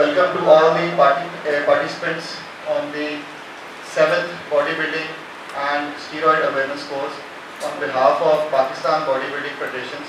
welcome to all the participants on the 7th Bodybuilding and Steroid Awareness course on behalf of Pakistan Bodybuilding Federations.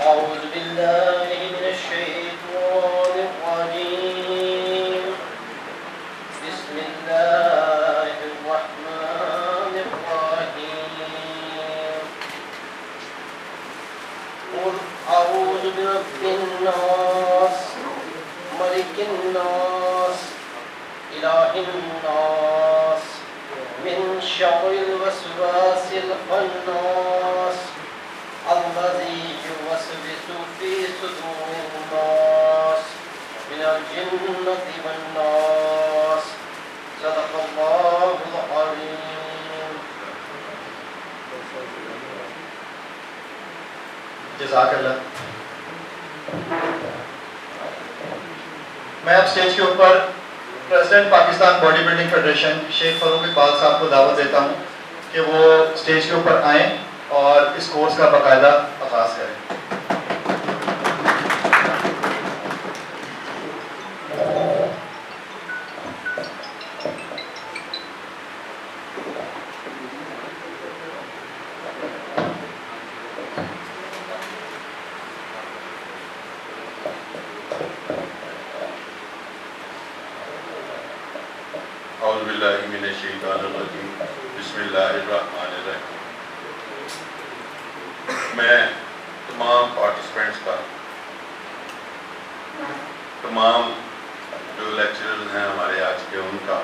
أعوذ بالله من الشيطان الرجيم. بسم الله الرحمن الرحيم. قل أعوذ برب الناس ملك الناس إله الناس من شر الوسواس الخناس الذي يوسوس في صدور الناس من الجنة والناس. صدق الله العظيم. جزاک اللہ. میں اب اسٹیج کے اوپر president Pakistan body building federation شیخ فاروق اقبال صاحب کو دعوت دیتا ہوں کہ وہ اسٹیج کے اوپر آئیں اور اس کورس کا باقاعدہ آغاز کریں. اعوذ باللہ من الشیطان الرجیم. بسم اللہ الرحمن الرحیم. میں تمام پارٹیسپینٹس کا، تمام جو لیکچرز ہیں ہمارے آج کے، ان کا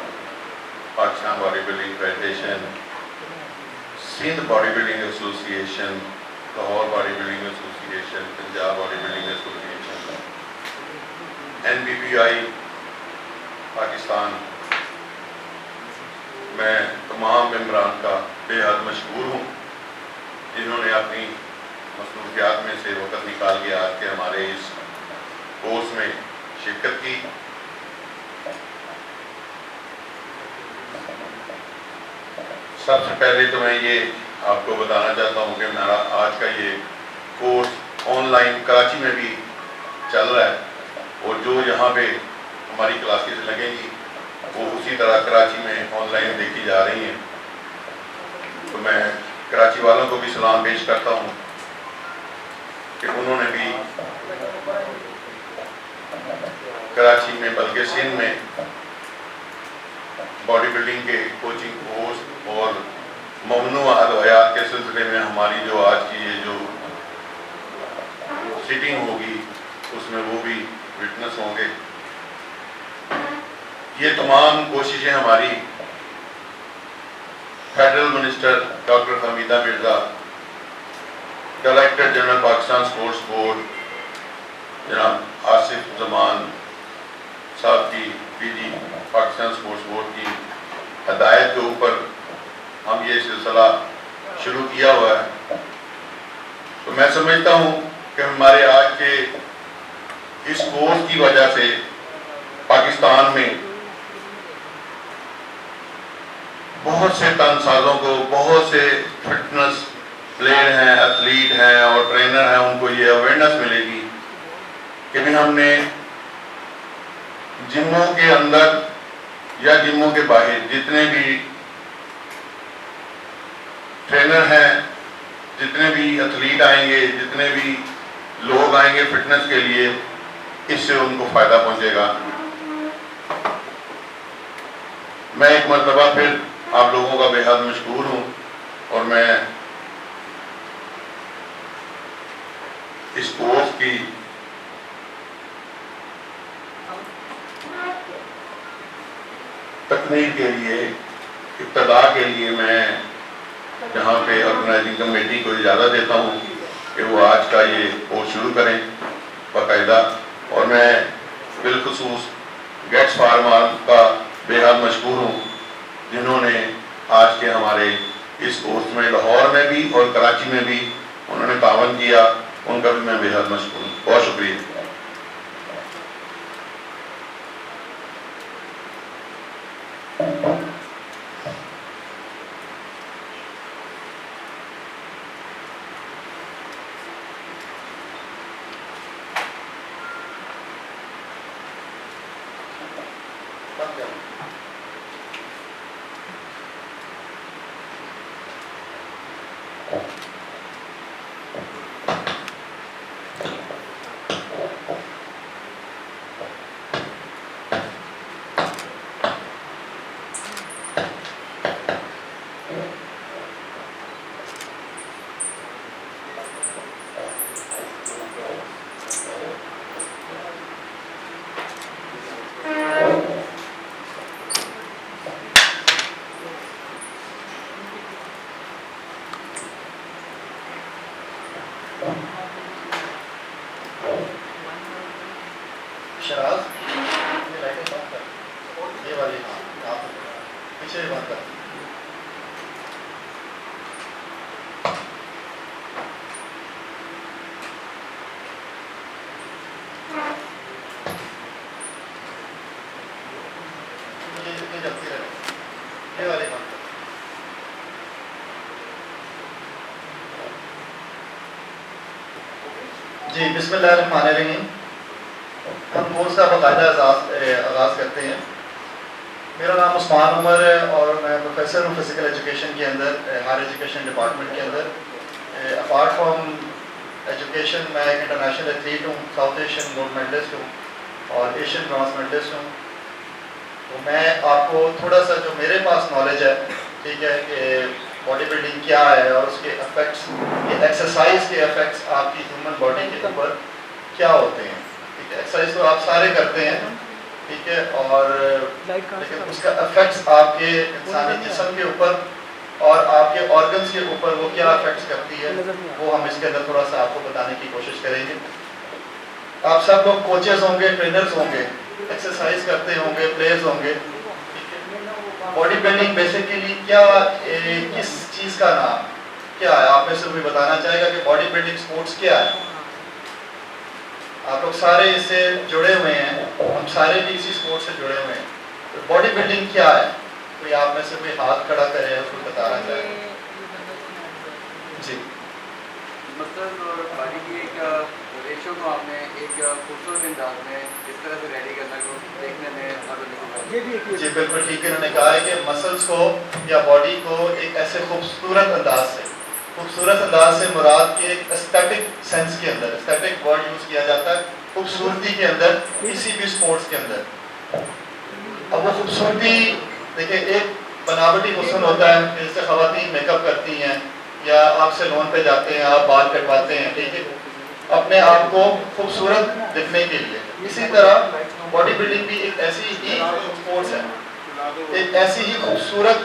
Pakistan body building federation, Sindh body building ایسوسی ایشن، لاہور باڈی بلڈنگ ایسوسی ایشن، پنجاب باڈی بلڈنگ ایسوسی ایشن، NBBI پاکستان، میں تمام ممبران کا بے حد مشکور ہوں جنہوں نے اپنی مصروفیات میں سے وقت نکال کے آج کے ہمارے اس کورس میں شرکت کی. سب سے پہلے تو میں یہ آپ کو بتانا چاہتا ہوں کہ ہمارا آج کا یہ کورس آن لائن کراچی میں بھی چل رہا ہے اور جو یہاں پہ ہماری کلاسز لگیں گی وہ اسی طرح کراچی میں آن لائن دیکھی جا رہی ہیں. تو میں کراچی والوں کو بھی سلام پیش کرتا ہوں کہ انہوں نے بھی کراچی میں بلکہ سندھ میں باڈی بلڈنگ کے کوچنگ کورس اور ممنوع ادویات کے سلسلے میں ہماری جو آج کی یہ جو سیٹنگ ہوگی اس میں وہ بھی وٹنس ہوں گے. یہ تمام کوششیں ہماری federal minister doctor Hameeda Mirza, director general Pakistan sports board جناب آصف زمان صاحب کی PG پاکستان سپورٹس بورڈ کی ہدایت کے اوپر ہم یہ سلسلہ شروع کیا ہوا ہے. تو میں سمجھتا ہوں کہ ہمارے آج کے اس کورس کی وجہ سے پاکستان میں بہت سے تن سازوں کو، بہت سے فٹنس پلیئر ہیں، ایتھلیٹ ہیں اور ٹرینر ہیں، ان کو یہ اویئرنیس ملے گی کہ بھی ہم نے جموں کے اندر یا جموں کے باہر جتنے بھی ٹرینر ہیں، جتنے بھی ایتھلیٹ آئیں گے، جتنے بھی لوگ آئیں گے فٹنس کے لیے، اس سے ان کو فائدہ پہنچے گا. میں ایک مرتبہ پھر آپ لوگوں کا بے حد مشکور ہوں اور میں اس کورس کی تکمیل کے لیے، ابتدا کے لیے میں یہاں پہ آرگنائزنگ کمیٹی کو اجازت دیتا ہوں کہ وہ آج کا یہ کورس شروع کریں باقاعدہ. اور میں بالخصوص گیٹس فارمان کا بے حد مشکور ہوں جنہوں نے آج کے ہمارے اس کورس میں لاہور میں بھی اور کراچی میں بھی انہوں نے تعاون کیا ان کا بھی میں بےحد مشکور ہوں. بہت شکریہ. شراز یہ لائٹیں بند کر, یہ والی ہاں آپ پیچھے بھی بند کر. یہ جلتی رہے, یہ والی بند کر. جی بسم اللہ الرحمن الرحیم. ہم کورس کا باقاعدہ آغاز کرتے ہیں. میرا نام عثمان عمر ہے اور میں پروفیسر ہوں فزیکل ایجوکیشن کے اندر, ہائر ایجوکیشن ڈپارٹمنٹ کے اندر. اپارٹ فرام ایجوکیشن میں ایک انٹرنیشنل ایتھلیٹ ہوں, ساؤتھ ایشین گولڈ میڈلسٹ ہوں اور ایشین برانز میڈلسٹ ہوں. تو میں آپ کو تھوڑا سا جو میرے پاس نالج ہے, ٹھیک ہے, کہ باڈی بلڈنگ کیا ہے اور اس کے افیکٹس, یہ ایکسرسائز کے افیکٹس آپ کی ہیومن باڈی کے اوپر کیا ہوتے ہیں. ٹھیک ہے, ایکسرسائز تو آپ سارے کرتے ہیں, ٹھیک ہے, اور لیکن اس کا افیکٹس آپ کے انسانی جسم کے اوپر اور آپ کے آرگنس کے اوپر وہ کیا افیکٹس کرتی ہے, وہ ہم اس کے اندر تھوڑا سا آپ کو بتانے کی کوشش کریں گے. آپ سب لوگ کوچز ہوں گے, ٹرینرز ہوں گے, ایکسرسائز کرتے ہوں گے, پلیئرز ہوں گے. باڈی بلڈنگ بیسیکلی کیا, کس چیز کا نام کیا ہے, آپ میں سے کوئی بتانا چاہے گا کہ باڈی بلڈنگ سپورٹس کیا ہے؟ آپ لوگ سارے اس سے جڑے ہوئے ہیں, ہم سارے بھی اسی سپورٹ سے جڑے ہوئے ہیں. تو باڈی بلڈنگ کیا ہے, کوئی آپ میں سے کوئی ہاتھ کھڑا کرے اور کوئی بتانا چاہے. جی مسل اور باڈی کی ایک ریشو کو آپ نے ایک خوبصورت انداز میں اس طرح سے ریڈی کرنا کو دیکھنے میں جی بالکل ٹھیک ہے. انہوں نے کہا ہے کہ مسلس کو یا باڈی کو ایک ایسے خوبصورت انداز سے مراد کے ایک اسٹیٹک سینس کے اندر, اسٹیٹک ورڈ یوز کیا جاتا ہے خوبصورتی کے اندر کسی بھی اسپورٹس کے اندر. اب وہ خوبصورتی دیکھیں ایک بناوٹی حسن ہوتا ہے, جس سے خواتین میک اپ کرتی ہیں یا آپ سیلون پہ جاتے ہیں, آپ بال کٹواتے ہیں, ٹھیک ہے, اپنے آپ کو خوبصورت دکھنے کے لیے. اسی طرح باڈی بلڈنگ بھی ایک ایسی ہی اسپورٹس ہے, ایک ایسی ہی خوبصورت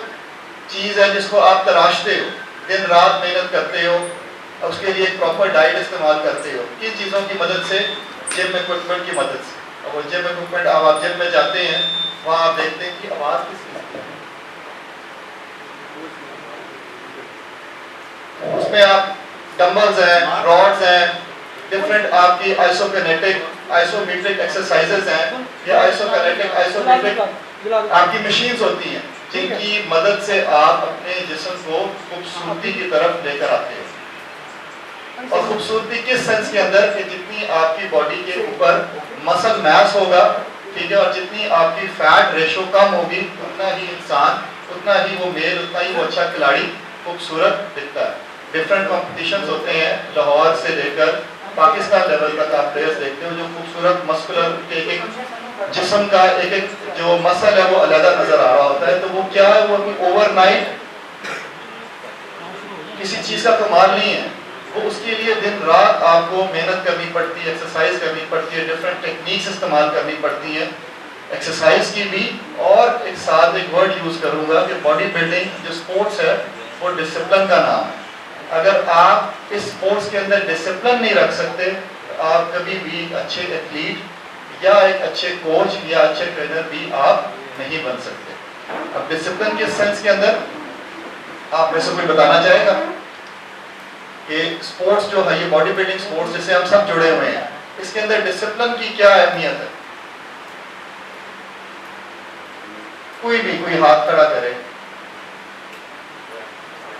چیز ہے جس کو آپ تراشتے ہو, دن رات محنت کرتے ہو, اس کے لیے ایک پراپر ڈائٹ استعمال کرتے ہو. کن چیزوں کی مدد سے؟ جم اکوپمنٹ کی مدد سے. اور وہ جم اکوپمنٹ آپ جم میں جاتے ہیں, وہاں آپ دیکھتے ہیں کہ آواز کس چیز کی ہے, اس میں آپ ڈمبلز ہیں, راڈز ہیں, ڈفرینٹ آپ کی آئسومیٹرک ایکسرسائزز ہیں, یا آئسومیٹرک آپ کی مشینز ہوتی ہیں جن کی مدد سے آپ اپنے جسم کو خوبصورتی کی طرف لے کر آتے ہیں. اور خوبصورتی کس سینس کے اندر کہ جتنی آپ کی باڈی کے اوپر مسل میس ہوگا, ٹھیک ہے, اور جتنی آپ کی فیٹ ریشو کم ہوگی, اتنا ہی انسان, اتنا ہی وہ میل, اتنا ہی وہ اچھا کھلاڑی خوبصورت دکھتا ہے. ڈفرینٹ کمپٹیشنز ہوتے ہیں, لاہور سے لے کر پاکستان لیول تک آپ پلیئرز دیکھتے ہو جو خوبصورت مسکولر ایک ایک جسم کا ایک ایک جو مسل ہے وہ علیحدہ نظر آ رہا ہوتا ہے. تو وہ کیا ہے, وہ اوور نائٹ کسی چیز کا کمال نہیں ہے, وہ اس کے لیے دن رات آپ کو محنت کرنی پڑتی ہے, ایکسرسائز کرنی پڑتی ہے, ڈفرینٹ ٹیکنیکس استعمال کرنی پڑتی ہیں ایکسرسائز کی بھی. اور ایک ساتھ ایک ورڈ یوز کروں گا کہ باڈی بلڈنگ جو اسپورٹس ہے وہ ڈسپلن کا نام ہے. اگر آپ اس اسپورٹس کے اندر ڈسپلن نہیں رکھ سکتے تو آپ کبھی بھی اچھے ایتھلیٹ یا ایک اچھے کوچ یا اچھے ٹرینر بھی آپ نہیں بن سکتے. اب ڈسپلن کے سینس کے اندر آپ میں سے کوئی بتانا چاہے گا کہ اسپورٹس جو ہے یہ باڈی بلڈنگ اسپورٹس جس سے ہم سب جڑے ہوئے ہیں, اس کے اندر ڈسپلن کی کیا اہمیت ہے؟ کوئی ہاتھ کھڑا کرے.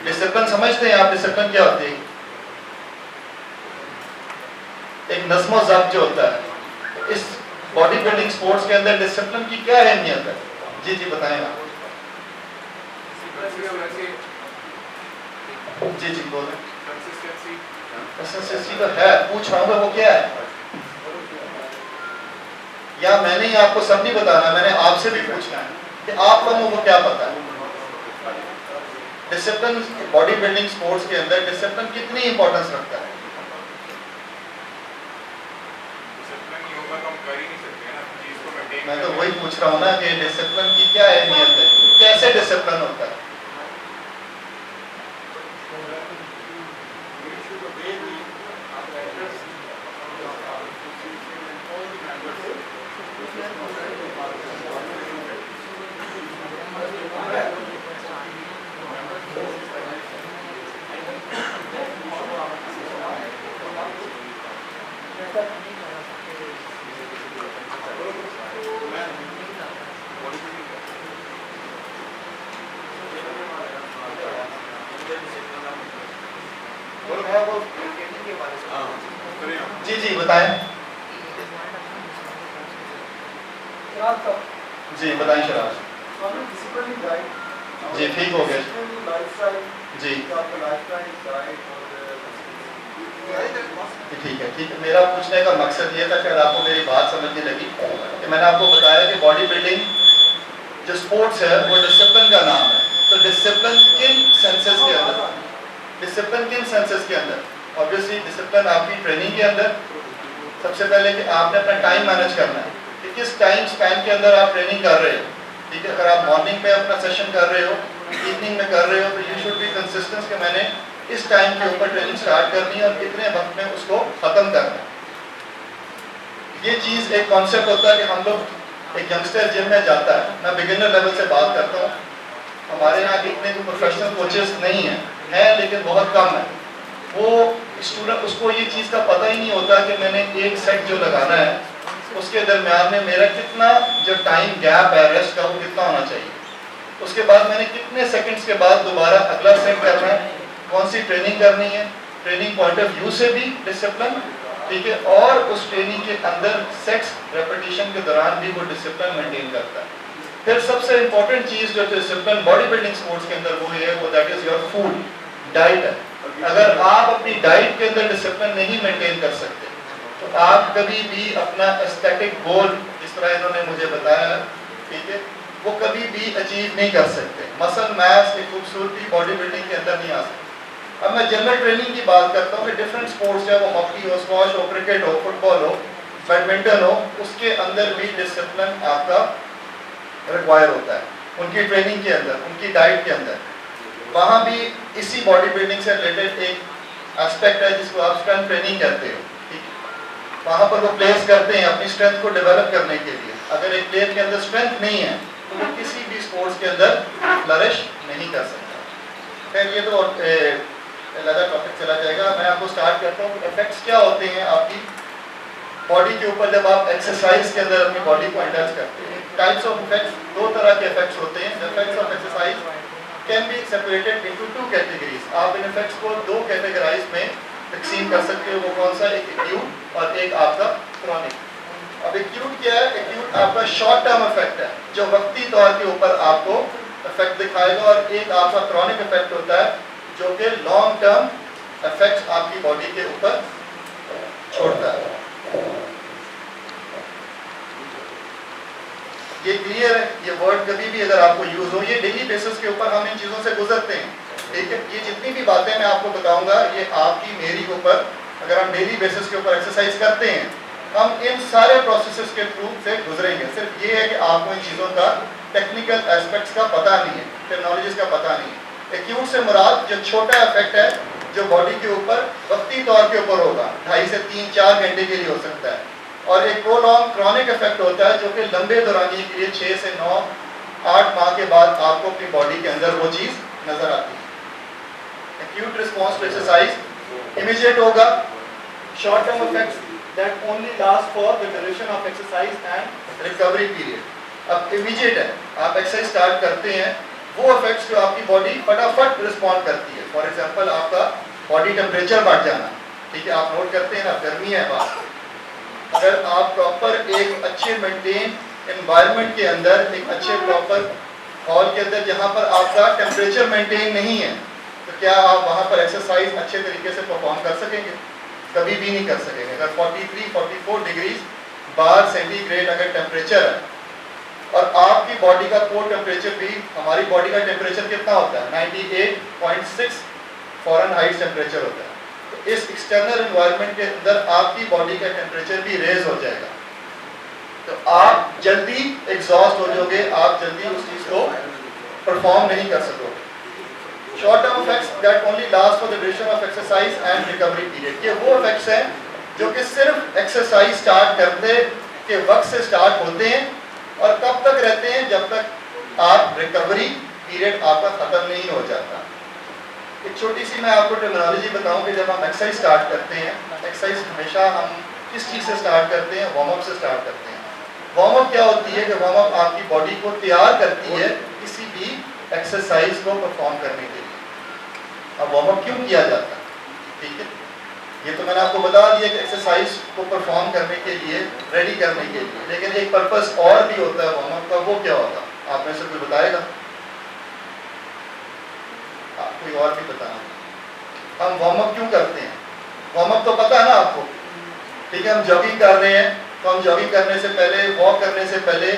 ڈسپلن سمجھتے ہیں آپ؟ ڈسپلن کیا ہوتی ہے؟ ایک نظم و ضبط جو ہوتا ہے. اس باڈی بلڈنگ اسپورٹس کے اندر ڈسپلن کی کیا اہمیت ہے؟ جی بتائیں آپ. جی بولیں. کنسسٹنسی تو ہے, پوچھ رہا ہوں وہ کیا ہے؟ یا میں نے آپ کو سب نہیں بتانا, میں نے آپ سے بھی پوچھنا ہے کہ آپ لوگوں کو کیا پتا ہے ڈسپلن باڈی بلڈنگ اسپورٹس کے اندر ڈسپلن کتنی امپورٹنس رکھتا ہے؟ میں تو وہی پوچھ رہا ہوں نا کہ ڈسپلن کی کیا اہمیت ہے, کیسے ڈسپلن ہوتا ہے؟ جی بتائیں. جی بتائیں شراز. جی ٹھیک ہو گیا. جی ٹھیک ہے. میرا پوچھنے کا مقصد یہ تھا کہ آپ کو میری بات سمجھنے لگی کہ میں نے آپ کو بتایا کہ باڈی بلڈنگ جو اسپورٹس ہے وہ ڈسپلن کا نام ہے. تو ڈسپلن کن سینسز کے اندر, ڈسپلن کن سینسز کے اندر؟ obviously ڈسپلن آپ کی ٹریننگ کے اندر سب سے پہلے کہ آپ نے اپنا ٹائم مینیج کرنا ہے کہ کس ٹائم سپین کے اندر آپ ٹریننگ کر رہے ہو. ٹھیک ہے, اگر آپ مارننگ میں اپنا سیشن کر رہے ہو, ایوننگ میں کر رہے ہو, تو یو شوڈ بی کنسسٹنٹ کہ میں نے اس ٹائم کے اوپر ٹریننگ سٹارٹ کرنی ہے اور کتنے وقت میں اس کو ختم کرنا ہے. یہ چیز ایک کانسیپٹ ہوتا ہے کہ ہم لوگ ایک ینگسٹر جم میں جاتا ہے, میں بگنر لیول سے بات کرتا ہوں, ہمارے یہاں اتنے جو پروفیشنل کوچز نہیں ہیں لیکن بہت کم ہیں. وہ اسٹوڈنٹ اس کو یہ چیز کا پتہ ہی نہیں ہوتا کہ میں نے ایک سیٹ جو لگانا ہے اس کے درمیان میں میرا کتنا جو ٹائم گیپ ہے ریسٹ کا وہ کتنا ہونا چاہیے. اس کے بعد میں نے کتنے سیکنڈز کے بعد دوبارہ اگلا سیٹ کرنا ہے, کون سی ٹریننگ کرنی ہے, ٹریننگ پوائنٹ آف ویو سے بھی ڈسپلن. ٹھیک ہے, اور اس ٹریننگ کے اندر سیٹس ریپیٹیشن کے دوران بھی وہ ڈسپلن مینٹین کرتا ہے. پھر سب سے امپورٹنٹ چیز جو ڈسپلن باڈی بلڈنگ اسپورٹس کے اندر وہ ہے, وہ that is your food, diet ہے. اگر آپ اپنی ڈائٹ کے اندر ڈسپلن نہیں مینٹین کر سکتے تو آپ کبھی بھی اپنا اسٹیٹک گول جس طرح انہوں نے مجھے بتایا, ٹھیک ہے, وہ کبھی بھی اچیو نہیں کر سکتے. مسل میس کی خوبصورتی باڈی بلڈنگ کے اندر نہیں آ سکتی. اب میں جنرل ٹریننگ کی بات کرتا ہوں کہ ڈفرینٹ اسپورٹس ہے, وہ ہاکی ہو, اسکواش ہو, کرکٹ ہو, فٹ بال ہو, بیڈمنٹن ہو, اس کے اندر بھی ڈسپلن آپ کا ریکوائر ہوتا ہے. ان کی ٹریننگ کے اندر, ان کی ڈائٹ کے اندر, وہاں بھی اسی باڈی بلڈنگ سے ریلیٹڈ ایک اسپیکٹ ہے جس کو آپ اسٹرینتھ ٹریننگ کہتے ہو. ٹھیک ہے, وہاں پر وہ پلیس کرتے ہیں اپنی اسٹرینتھ کو ڈیولپ کرنے کے لیے. اگر ایک پلیئر کے اندر اسٹرینتھ نہیں ہے تو وہ کسی بھی اسپورٹس کے اندر فلرش نہیں کر سکتا. خیر یہ تو علیحدہ ٹاپک چلا جائے گا. میں آپ کو اسٹارٹ کرتا ہوں کہ افیکٹس کیا ہوتے ہیں آپ کی باڈی کے اوپر جب آپ ایکسرسائز کے اندر اپنی باڈی کو انڈلج کرتے ہیں. ٹائپس آف افیکٹس, دو طرح کے افیکٹس ہوتے ہیں. Effects of exercise can be separated into two categories. آپ ان افیکٹس کو دو کیٹیگرائز میں تقسیم کر سکتے ہو. وہ کون سا, ایک ایکیوٹ اور ایک آپ کا کرونک. اب ایکیوٹ کیا ہے؟ ایکیوٹ آپ کا شارٹ ٹرم افیکٹ ہے جو وقتی طور کے اوپر آپ کو افیکٹ دکھائے گا, اور ایک آپ کا کرونک افیکٹ ہوتا ہے جو کہ لانگ ٹرم افیکٹس آپ کی باڈی کے اوپر چھوڑتا ہے. یہ کلیئر ہے؟ یہ ورڈ کبھی بھی اگر آپ کو یوز ہو, یہ ڈیلی بیسس کے اوپر ہم ان چیزوں سے گزرتے ہیں. ٹھیک ہے, یہ جتنی بھی باتیں میں آپ کو بتاؤں گا یہ آپ کی میری کے اوپر, اگر ہم ڈیلی بیسس کے اوپر ایکسرسائز کرتے ہیں ہم ان سارے پروسیسز کے تھرو سے گزریں گے. صرف یہ ہے کہ آپ کو ان چیزوں کا ٹیکنیکل ایسپیکٹس کا پتہ نہیں ہے, ٹیکنالوجیز کا پتہ نہیں ہے. ایکیوٹ سے مراد جو چھوٹا افیکٹ ہے جو باڈی کے اوپر وقتی طور کے اوپر ہوگا, 2.5 سے 3-4 گھنٹے کے لیے ہو سکتا ہے. اور ایک پرولونگ کرونک افیکٹ ہوتا ہے جو کہ لمبے دورانیے کے لیے 6 سے 9-8 ماہ کے بعد آپ کو اپنی باڈی کے اندر وہ چیز نظر آتی ہے. Acute response to exercise immediate ہوگا, short term effects that only last for the duration of exercise and recovery period. اب immediate ہے, آپ ایکسرسائز اسٹارٹ کرتے ہیں, وہ افیکٹس جو آپ کی باڈی فٹافٹ رسپونڈ کرتی ہے. فار ایگزامپل آپ کا باڈی ٹیمپریچر بڑھ جانا, ٹھیک ہے, آپ نوٹ کرتے ہیں نا گرمی ہے باہر, اگر آپ پراپر ایک اچھے مینٹین انوائرمنٹ کے اندر, ایک اچھے پراپر ہال کے اندر جہاں پر آپ کا ٹیمپریچر مینٹین نہیں ہے, تو کیا آپ وہاں پر ایکسرسائز اچھے طریقے سے پرفارم کر سکیں گے؟ کبھی بھی نہیں کر سکیں گے. اگر 43-44 ڈگریز بار سینٹی گریڈ اگر ٹیمپریچر ہے, اور آپ کی باڈی کا کور ٹیمپریچر بھی, ہماری باڈی کا ٹیمپریچر کتنا ہوتا ہے 98.6 فارن ہائٹ ٹیمپریچر ہوتا ہے, تو اس ایکسٹرنل انوائرمنٹ کے اندر آپ کی باڈی کا ٹیمپریچر بھی ریز ہو جائے گا, تو آپ جلدی ایگزاسٹ ہو جاؤ گے, آپ جلدی اس چیز کو پرفارم نہیں کر سکو گے. Short term effects that only last for the duration of exercise and recovery period, یہ وہ افیکٹس ہیں جو کہ صرف ایکسرسائز اسٹارٹ کرنے کے وقت سے اسٹارٹ ہوتے ہیں اور کب تک رہتے ہیں, جب تک آپ ریکوری پیریڈ آپ کا ختم نہیں ہو جاتا. ایک چھوٹی سی میں آپ کو ٹرمینالوجی بتاؤں کہ جب ہم ایکسرسائز اسٹارٹ کرتے ہیں, ایکسرسائز ہمیشہ ہم کس چیز سے اسٹارٹ کرتے ہیں؟ وارم اپ سے اسٹارٹ کرتے ہیں. وارم اپ کیا ہوتی ہے کہ وارم اپ آپ کی باڈی کو تیار کرتی ہے کسی بھی ایکسرسائز کو پرفارم کرنے کے لیے. اب وارم اپ کیوں کیا جاتا ہے؟ ٹھیک ہے, یہ تو میں نے آپ کو بتا دیا کہ ایکسرسائز کو پرفارم کرنے کے لیے, ریڈی کرنے کے لیے, لیکن ایک پرپس اور بھی ہوتا ہے وارم اپ کا. وہ کیا ہوتا ہے آپ میں سے کوئی بتائے گا؟ آپ کوئی اور بھی بتانا. ہم وارم اپ کیوں کرتے ہیں؟ وارم اپ تو پتہ ہے نا آپ کو, ٹھیک ہے, ہم جاگنگ کر رہے ہیں, تو ہم جاگنگ کرنے سے پہلے, واک کرنے سے پہلے,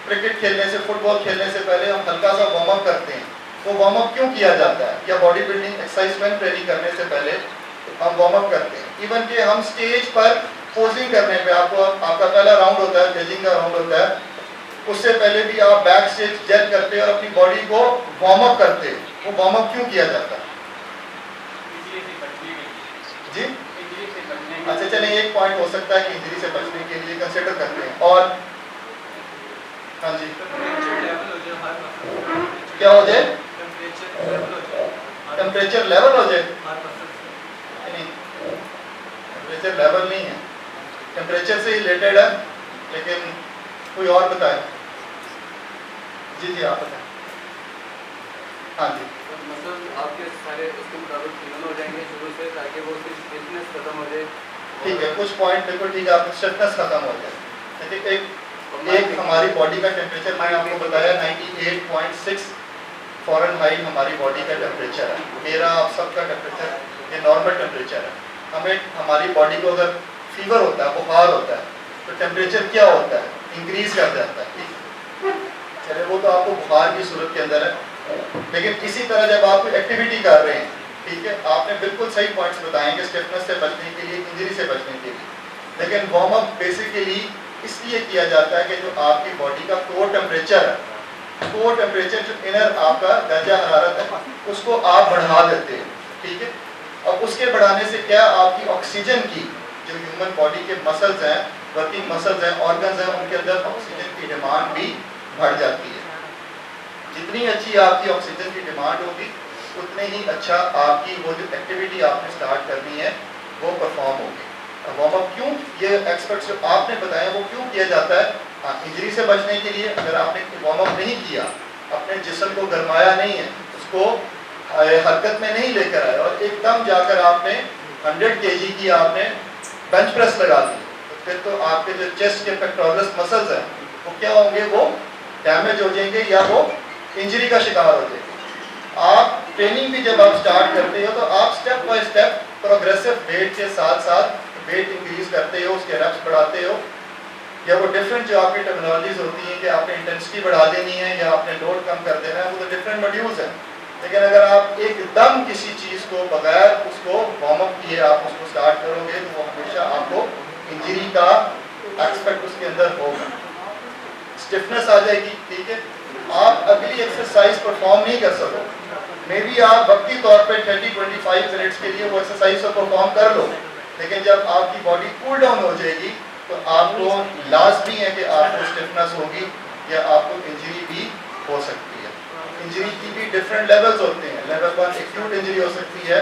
کرکٹ کھیلنے سے, فٹ بال کھیلنے سے پہلے ہم ہلکا سا وارم اپ کرتے ہیں. وہ وارم اپ کیوں کیا جاتا ہے؟ یا باڈی بلڈنگ ایکسرسائز ٹریننگ کرنے سے پہلے ہم وارم اپ کرتے ہیں. ایون کہ ہم اسٹیج پر پوزنگ کرنے پہ, آپ کو آپ کا پہلا راؤنڈ ہوتا ہے, ججنگ کا راؤنڈ ہوتا ہے, اس سے پہلے بھی آپ بیک اسٹیج جج کرتے اور اپنی باڈی کو وارم اپ کرتے. وہ وارم اپ کیوں کیا جاتا ہے؟ جی اچھا چلیں, ایک پوائنٹ ہو سکتا ہے کہ انجری سے بچنے کے لیے کنسیڈر کرتے ہیں. اور ہاں جی, کیا ہو جائے؟ ٹیمپریچر لیول ہو جائے. نہیں, ٹیمپریچر لیول نہیں ہے, ٹیمپریچر سے ہی ریلیٹڈ ہے, لیکن کوئی اور بتائے. جی جی آپ بتائیں. ہاں جی, مطلب آپ کے سارے اس کے مطابق کلیئر ہو جائیں گے شروع سے, تاکہ وہ اس کی فٹنس ختم ہو جائے. ٹھیک ہے, کچھ پوائنٹ بالکل ٹھیک ہے, آپ کی اسٹرکٹنس ختم ہو جائے. ایک ہماری باڈی کا ٹیمپریچر میں نے آپ کو بتایا 98.6 فارن ہائٹ ہماری باڈی کا ٹیمپریچر ہے. میرا آپ سب کا ٹیمپریچر یہ نارمل ٹیمپریچر ہے. ہمیں ہماری باڈی کو اگر فیور ہوتا ہے, بخار ہوتا ہے, تو ٹیمپریچر کیا ہوتا ہے؟ انکریز کر جاتا ہے. چلے وہ تو آپ کو بخار کی صورت کے اندر ہے, لیکن اسی طرح جب آپ کوئی ایکٹیویٹی کر رہے ہیں, ٹھیک ہے, آپ نے بالکل صحیح پوائنٹس بتائیں گے اسٹیفنس سے بچنے کے لیے, انجری سے بچنے کے لیے, لیکن وارم اپ بیسیکلی اس لیے کیا جاتا ہے کہ جو آپ کی باڈی کا کور ٹیمپریچر ہے, کور ٹیمپریچر جو انر آپ کا درجہ حرارت ہے, اس کو آپ بڑھا دیتے ہیں. ٹھیک ہے, اب اس کے بڑھانے سے کیا آپ کی آکسیجن کی, جو ہیومن باڈی کے مسلز ہیں, ورکنگ مسلز ہیں, آرگنز ہیں, ان کے اندر آکسیجن کی ڈیمانڈ بھی بڑھ جاتی ہے. جتنی اچھی آپ کی آکسیجن کی ڈیمانڈ ہوگی, اتنے ہی اچھا آپ کی وہ جو ایکٹیویٹی آپ نے اسٹارٹ کرنی ہے وہ پرفارم ہوگی. وارم اپ کیوں, یہ ایکسپرٹس جو آپ نے بتایا وہ کیوں کیا جاتا ہے؟ انجری سے بچنے کے لیے. اگر آپ نے وارم اپ نہیں کیا, اپنے جسم کو گرمایا نہیں ہے, اس کو حرکت میں نہیں لے کر آئے, اور ایک دم جا کر آپ نے 100 kg کی آپ نے بینچ پریس لگا دی, تو پھر تو آپ کے جو چیسٹ کے پیکٹورلس مسلز ہیں وہ کیا ہوں گے؟ وہ ڈیمیج ہو جائیں گے یا وہ انجری کا شکار ہو جائے گے. آپ ٹریننگ بھی جب آپ اسٹارٹ کرتے ہو, تو آپ step by step progressive weight کے ساتھ ساتھ ویٹ انکریز کرتے ہو, اس کے ریپس بڑھاتے ہو, یا وہ ڈفرینٹ جو آپ کی ٹرمینالوجیز ہوتی ہیں کہ آپ نے انٹینسٹی بڑھا دینی ہے یا آپ نے لوڈ کم کر دینا ہے, وہ تو ڈفرینٹ ماڈیولز ہیں. لیکن اگر آپ ایک دم کسی چیز کو بغیر اس کو وارم اپ کیے آپ اس کو اسٹارٹ کرو گے, تو وہ ہمیشہ آپ کو انجری کا ایکسپیکٹ اس کے اندر ہوگا, اسٹفنس آ جائے گی. ٹھیک ہے, آپ اگلی ایکسرسائز پرفارم نہیں کر سکو. مے بی آپ وقتی طور پہ 20-25 منٹس کے لیے وہ ایکسرسائز کو پرفارم کر لو, لیکن جب آپ کی باڈی کول ڈاؤن ہو جائے گی, تو آپ کو لازمی ہے کہ آپ کو اسٹفنس ہوگی یا آپ کو انجری بھی ہو سکتی ہے. انجری کی بھی ڈفرینٹ لیولز ہوتے ہیں. لیول 1 ایکیوٹ انجری ہو سکتی ہے,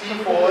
C4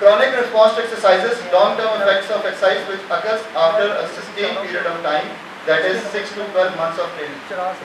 Chronic response to exercises, long-term effects of exercise which occurs after a sustained period of time, that is 6 to 12 months of training.